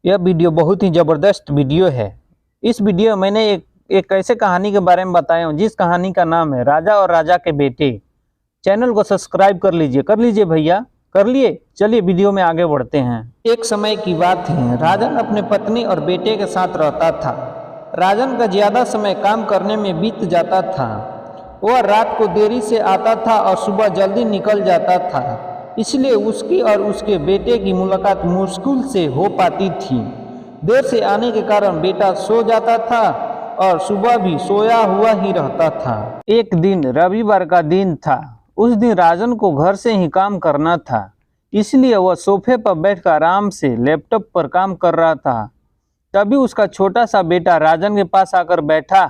यह वीडियो बहुत ही ज़बरदस्त वीडियो है। इस वीडियो में मैंने एक ऐसे कहानी के बारे में बताया हूँ जिस कहानी का नाम है राजा और राजा के बेटे। चैनल को सब्सक्राइब कर लीजिए भैया, कर लिए। चलिए वीडियो में आगे बढ़ते हैं। एक समय की बात है, राजन अपने पत्नी और बेटे के साथ रहता था। राजन का ज़्यादा समय काम करने में बीत जाता था। वह रात को देरी से आता था और सुबह जल्दी निकल जाता था, इसलिए उसकी और उसके बेटे की मुलाकात मुश्किल से हो पाती थी। देर से आने के कारण बेटा सो जाता था और सुबह भी सोया हुआ ही रहता था। एक दिन रविवार का दिन था। उस दिन राजन को घर से ही काम करना था, इसलिए वह सोफे पर बैठकर आराम से लैपटॉप पर काम कर रहा था। तभी उसका छोटा सा बेटा राजन के पास आकर बैठा।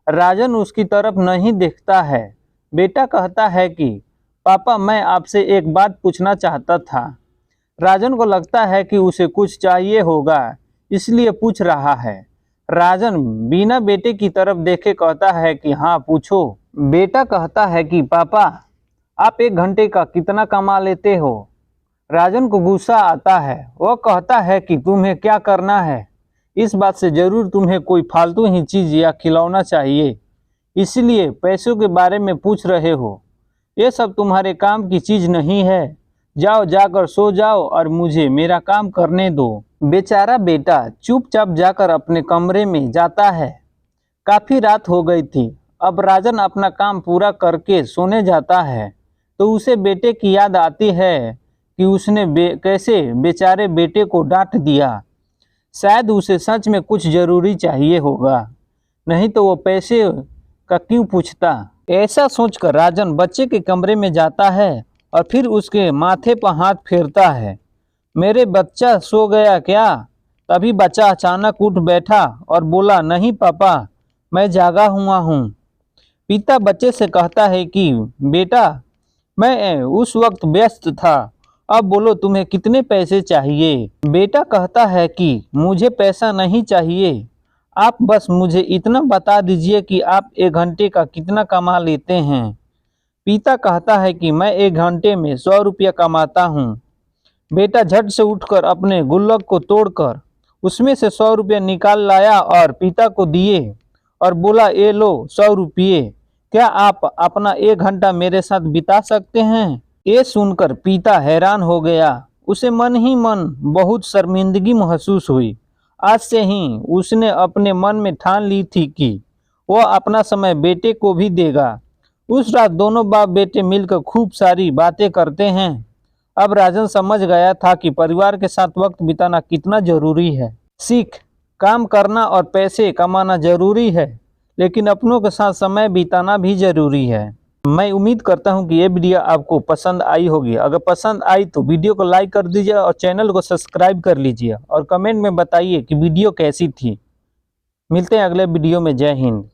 राजन उसकी तरफ नहीं देखता है। बेटा कहता है कि पापा, मैं आपसे एक बात पूछना चाहता था। राजन को लगता है कि उसे कुछ चाहिए होगा, इसलिए पूछ रहा है। राजन बिना बेटे की तरफ देखे कहता है कि हाँ पूछो। बेटा कहता है कि पापा, आप 1 घंटे का कितना कमा लेते हो? राजन को गुस्सा आता है। वह कहता है कि तुम्हें क्या करना है? इस बात से जरूर तुम्हें कोई फालतू ही चीज़ या खिलौना चाहिए, इसलिए पैसों के बारे में पूछ रहे हो। ये सब तुम्हारे काम की चीज़ नहीं है। जाओ, जाकर सो जाओ और मुझे मेरा काम करने दो। बेचारा बेटा चुपचाप जाकर अपने कमरे में जाता है। काफ़ी रात हो गई थी। अब राजन अपना काम पूरा करके सोने जाता है तो उसे बेटे की याद आती है कि उसने कैसे बेचारे बेटे को डांट दिया। शायद उसे सच में कुछ ज़रूरी चाहिए होगा, नहीं तो वो पैसे का क्यों पूछता। ऐसा सोचकर राजन बच्चे के कमरे में जाता है और फिर उसके माथे पर हाथ फेरता है। मेरे बच्चा सो गया क्या? तभी बच्चा अचानक उठ बैठा और बोला, नहीं पापा, मैं जागा हुआ हूँ। पिता बच्चे से कहता है कि बेटा, मैं उस वक्त व्यस्त था, अब बोलो तुम्हें कितने पैसे चाहिए? बेटा कहता है कि मुझे पैसा नहीं चाहिए, आप बस मुझे इतना बता दीजिए कि आप 1 घंटे का कितना कमा लेते हैं। पिता कहता है कि मैं 1 घंटे में 100 रुपया कमाता हूँ। बेटा झट से उठकर अपने गुल्लक को तोड़कर उसमें से 100 रुपया निकाल लाया और पिता को दिए और बोला, ये लो 100 रुपये, क्या आप अपना 1 घंटा मेरे साथ बिता सकते हैं? ये सुनकर पिता हैरान हो गया। उसे मन ही मन बहुत शर्मिंदगी महसूस हुई। आज से ही उसने अपने मन में ठान ली थी कि वह अपना समय बेटे को भी देगा। उस रात दोनों बाप बेटे मिलकर खूब सारी बातें करते हैं। अब राजन समझ गया था कि परिवार के साथ वक्त बिताना कितना जरूरी है। सीख, काम करना और पैसे कमाना जरूरी है, लेकिन अपनों के साथ समय बिताना भी जरूरी है। मैं उम्मीद करता हूं कि ये वीडियो आपको पसंद आई होगी। अगर पसंद आई तो वीडियो को लाइक कर दीजिए और चैनल को सब्सक्राइब कर लीजिए और कमेंट में बताइए कि वीडियो कैसी थी। मिलते हैं अगले वीडियो में। जय हिंद।